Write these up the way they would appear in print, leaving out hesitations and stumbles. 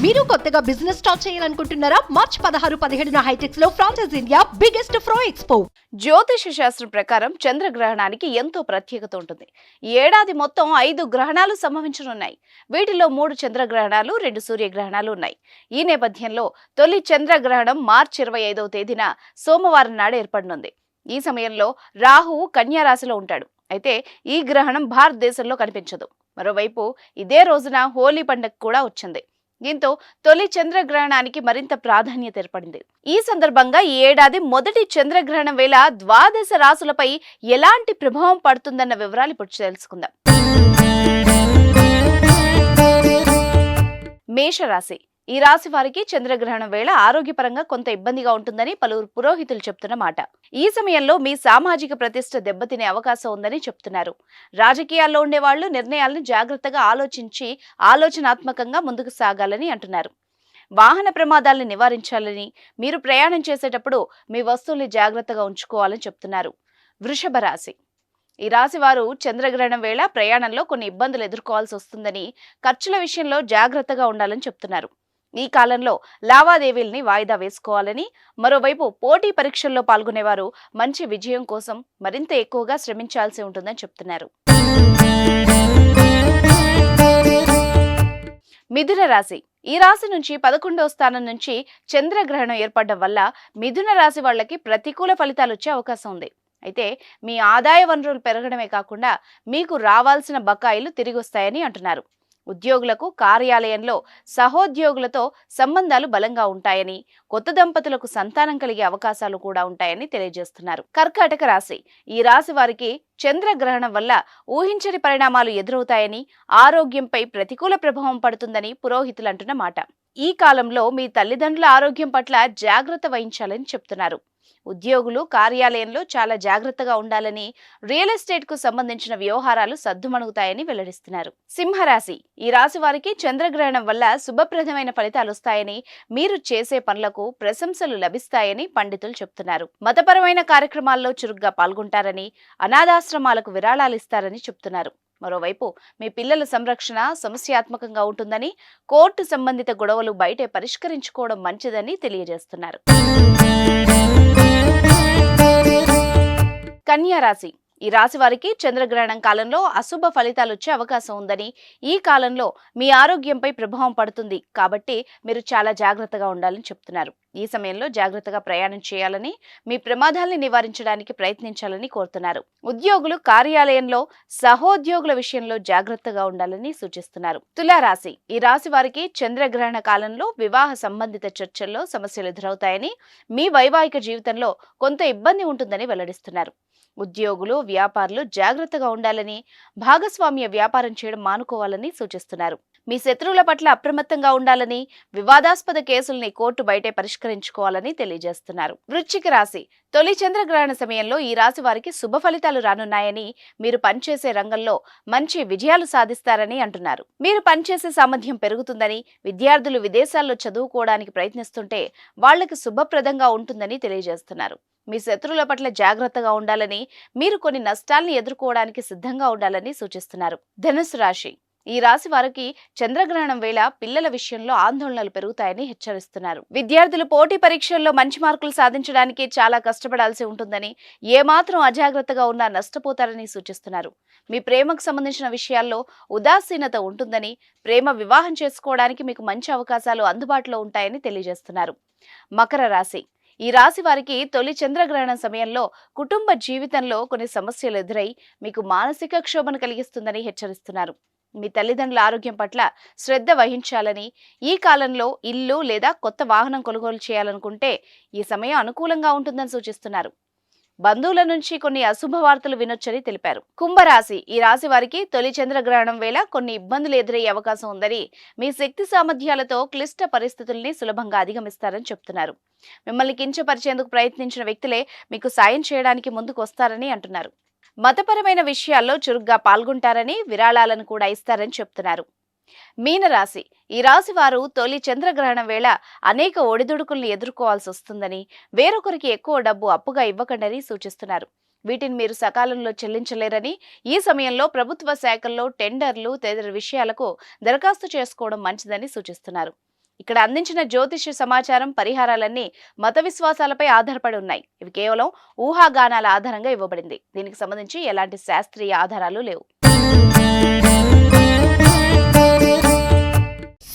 మీరు కొత్తగా business start చేయాలనుకుంటున్నారా? మార్చ్ 16-17 హైటెక్స్ లో ఫ్రాన్సెస్ ఇండియా బిగ్గెస్ట్ ఫ్రో ఎక్స్పో. జ్యోతిష శాస్త్రం ప్రకారం చంద్రగ్రహణానికి ఎంతో ప్రత్యేకత ఉంటుంది. ఈ ఏడాది మొత్తం 5 గ్రహణాలు సంభవించనున్నాయి. వీటిలో 3 చంద్రగ్రహణాలు, 2 సూర్యగ్రహణాలు ఉన్నాయి. ఈ నేపథ్యంలో తొలి చంద్రగ్రహణం మార్చి 25వ తేదీన సోమవారం నాడు ఏర్పడనుంది. ఈ సమయంలో రాహువు కన్యా రాశిలో ఉంటాడు. అయితే ఈ గ్రహణం భారతదేశంలో కనిపించదు. మరోవైపు ఇదే రోజున హోలీ పండుగ కూడా వచ్చింది. దీంతో తొలి చంద్రగ్రహణానికి మరింత ప్రాధాన్యత ఏర్పడింది. ఈ సందర్భంగా ఈ ఏడాది మొదటి చంద్రగ్రహణం వేళ ద్వాదశ రాశులపై ఎలాంటి ప్రభావం పడుతుందన్న వివరాలు ఇప్పుడు తెలుసుకుందాం. మేషరాశి. ఈ రాశి వారికి చంద్రగ్రహణం వేళ ఆరోగ్యపరంగా కొంత ఇబ్బందిగా ఉంటుందని పలువురు పురోహితులు చెప్తున్న మాట. ఈ సమయంలో మీ సామాజిక ప్రతిష్ట దెబ్బతినే అవకాశం ఉందని చెప్తున్నారు. రాజకీయాల్లో ఉండేవాళ్లు నిర్ణయాలను జాగ్రత్తగా ఆలోచించి ఆలోచనాత్మకంగా ముందుకు సాగాలని అంటున్నారు. వాహన ప్రమాదాలను నివారించాలని, మీరు ప్రయాణం చేసేటప్పుడు మీ వస్తువుల్ని జాగ్రత్తగా ఉంచుకోవాలని చెప్తున్నారు. వృషభ రాశి. ఈ రాశి వారు చంద్రగ్రహణం వేళ ప్రయాణంలో కొన్ని ఇబ్బందులు ఎదుర్కోవాల్సి వస్తుందని, ఖర్చుల విషయంలో జాగ్రత్తగా ఉండాలని చెప్తున్నారు. ఈ కాలంలో లావాదేవీల్ని వాయిదా వేసుకోవాలని, మరోవైపు పోటీ పరీక్షల్లో పాల్గొనేవారు మంచి విజయం కోసం మరింత ఎక్కువగా శ్రమించాల్సి ఉంటుందని చెప్తున్నారు. మిథున రాశి. ఈ రాశి నుంచి 11వ స్థానం నుంచి చంద్రగ్రహణం ఏర్పడడం వల్ల మిథున రాశి వాళ్ళకి ప్రతికూల ఫలితాలు వచ్చే అవకాశం ఉంది. అయితే మీ ఆదాయ వనరులు పెరగడమే కాకుండా మీకు రావాల్సిన బకాయిలు తిరిగి వస్తాయని అంటున్నారు. ఉద్యోగులకు కార్యాలయంలో సహోద్యోగులతో సంబంధాలు బలంగా ఉంటాయని, కొత్త దంపతులకు సంతానం కలిగే అవకాశాలు కూడా ఉంటాయని తెలియజేస్తున్నారు. కర్కాటక రాశి. ఈ రాశి వారికి చంద్రగ్రహణం వల్ల ఊహించని పరిణామాలు ఎదురవుతాయని, ఆరోగ్యంపై ప్రతికూల ప్రభావం పడుతుందని పురోహితులు అంటున్న మాట. ఈ కాలంలో మీ తల్లిదండ్రుల ఆరోగ్యం పట్ల జాగ్రత్త వహించాలని చెప్తున్నారు. ఉద్యోగులు కార్యాలయంలో చాలా జాగ్రత్తగా ఉండాలని, రియల్ ఎస్టేట్ కు సంబంధించిన వ్యవహారాలు సద్దుమణుగుతాయని వెల్లడిస్తున్నారు. సింహరాశి. ఈ రాశి వారికి చంద్రగ్రహణం వల్ల శుభప్రదమైన ఫలితాలు వస్తాయని, మీరు చేసే పనులకు ప్రశంసలు లభిస్తాయని పండితులు చెప్తున్నారు. మతపరమైన కార్యక్రమాల్లో చురుగ్గా పాల్గొంటారని, అనాథాశ్రమాలకు విరాళాలు ఇస్తారని చెప్తున్నారు. మరోవైపు మీ పిల్లల సంరక్షణ సమస్యాత్మకంగా ఉంటుందని, కోర్టు సంబంధిత గొడవలు బయటే పరిష్కరించుకోవడం మంచిదని తెలియజేస్తున్నారు. కన్యా రాశి. ఈ రాశి వారికి చంద్రగ్రహణం కాలంలో అశుభ ఫలితాలు వచ్చే అవకాశం ఉందని, ఈ కాలంలో మీ ఆరోగ్యంపై ప్రభావం పడుతుంది కాబట్టి మీరు చాలా జాగ్రత్తగా ఉండాలని చెప్తున్నారు. ఈ సమయంలో జాగ్రత్తగా ప్రయాణం చేయాలని, మీ ప్రమాదాలను నివారించడానికి ప్రయత్నించాలని కోరుతున్నారు. ఉద్యోగులు కార్యాలయంలో సహోద్యోగుల విషయంలో జాగ్రత్తగా ఉండాలని సూచిస్తున్నారు. తులారాశి. ఈ రాశి వారికి చంద్రగ్రహణ కాలంలో వివాహ సంబంధిత చర్చల్లో సమస్యలు ఎదురవుతాయని, మీ వైవాహిక జీవితంలో కొంత ఇబ్బంది ఉంటుందని వెల్లడిస్తున్నారు. ఉద్యోగులు, వ్యాపారులు జాగ్రత్తగా ఉండాలని, భాగస్వామ్య వ్యాపారం చేయడం మానుకోవాలని సూచిస్తున్నారు. మీ శత్రువుల పట్ల అప్రమత్తంగా ఉండాలని, వివాదాస్పద కేసుల్ని కోర్టు బయటే పరిష్కరించుకోవాలని తెలియజేస్తున్నారు. వృశ్చిక రాశి. తొలి చంద్రగ్రహణ సమయంలో ఈ రాశి వారికి శుభ ఫలితాలు రానున్నాయని, మీరు పనిచేసే రంగంలో మంచి విజయాలు సాధిస్తారని అంటున్నారు. మీరు పనిచేసే సామర్థ్యం పెరుగుతుందని, విద్యార్థులు విదేశాల్లో చదువుకోవడానికి ప్రయత్నిస్తుంటే వాళ్లకు శుభప్రదంగా ఉంటుందని తెలియజేస్తున్నారు. మీ శత్రువుల పట్ల జాగ్రత్తగా ఉండాలని, మీరు కొన్ని నష్టాల్ని ఎదుర్కోవడానికి సిద్ధంగా ఉండాలని సూచిస్తున్నారు. ధనుసు రాశి. ఈ రాశి వారికి చంద్రగ్రహణం వేళ పిల్లల విషయంలో ఆందోళనలు పెరుగుతాయని హెచ్చరిస్తున్నారు. విద్యార్థులు పోటీ పరీక్షల్లో మంచి మార్కులు సాధించడానికి చాలా కష్టపడాల్సి ఉంటుందని, ఏమాత్రం అజాగ్రత్తగా ఉన్నా నష్టపోతారని సూచిస్తున్నారు. మీ ప్రేమకు సంబంధించిన విషయాల్లో ఉదాసీనత ఉంటుందని, ప్రేమ వివాహం చేసుకోవడానికి మీకు మంచి అవకాశాలు అందుబాటులో ఉంటాయని తెలియజేస్తున్నారు. మకర రాశి. ఈ రాశి వారికి తొలి చంద్రగ్రహణం సమయంలో కుటుంబ జీవితంలో కొన్ని సమస్యలు ఎదురై మీకు మానసిక క్షోభను కలిగిస్తుందని హెచ్చరిస్తున్నారు. మీ తల్లిదండ్రుల ఆరోగ్యం పట్ల శ్రద్ధ వహించాలని, ఈ కాలంలో ఇల్లు లేదా కొత్త వాహనం కొనుగోలు చేయాలనుకుంటే ఈ సమయం అనుకూలంగా ఉంటుందని సూచిస్తున్నారు. బంధువుల నుంచి కొన్ని అశుభ వార్తలు వినొచ్చని తెలిపారు. కుంభరాశి. ఈ రాశి వారికి తొలి చంద్రగ్రహణం వేళ కొన్ని ఇబ్బందులు ఎదురయ్యే అవకాశం ఉందని, మీ శక్తి సామర్థ్యాలతో క్లిష్ట పరిస్థితుల్ని సులభంగా అధిగమిస్తారని చెప్తున్నారు. మిమ్మల్ని కించపరిచేందుకు ప్రయత్నించిన వ్యక్తులే మీకు సాయం చేయడానికి ముందుకు వస్తారని అంటున్నారు. మతపరమైన విషయాల్లో చురుగ్గా పాల్గొంటారని, విరాళాలను కూడా ఇస్తారని చెప్తున్నారు. మీనరాశి. ఈ రాశి వారు తొలి చంద్రగ్రహణం వేళ అనేక ఒడిదుడుకుల్ని ఎదుర్కోవాల్సి వస్తుందని, వేరొకరికి ఎక్కువ డబ్బు అప్పుగా ఇవ్వకండని సూచిస్తున్నారు. వీటిని మీరు సకాలంలో చెల్లించలేరని, ఈ సమయంలో ప్రభుత్వ శాఖల్లో టెండర్లు తదితర విషయాలకు దరఖాస్తు చేసుకోవడం మంచిదని సూచిస్తున్నారు. ఇక్కడ అందించిన జ్యోతిష్య సమాచారం, పరిహారాలన్నీ మత విశ్వాసాలపై ఆధారపడి ఉన్నాయి. ఇవి కేవలం ఊహాగానాల ఆధారంగా ఇవ్వబడింది. దీనికి సంబంధించి ఎలాంటి శాస్త్రీయ ఆధారాలు లేవు.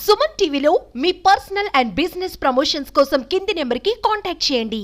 సుమన్ టీవీలో మీ పర్సనల్ అండ్ బిజినెస్ ప్రమోషన్స్ కోసం కింది నెంబర్కి కాంటాక్ట్ చేయండి.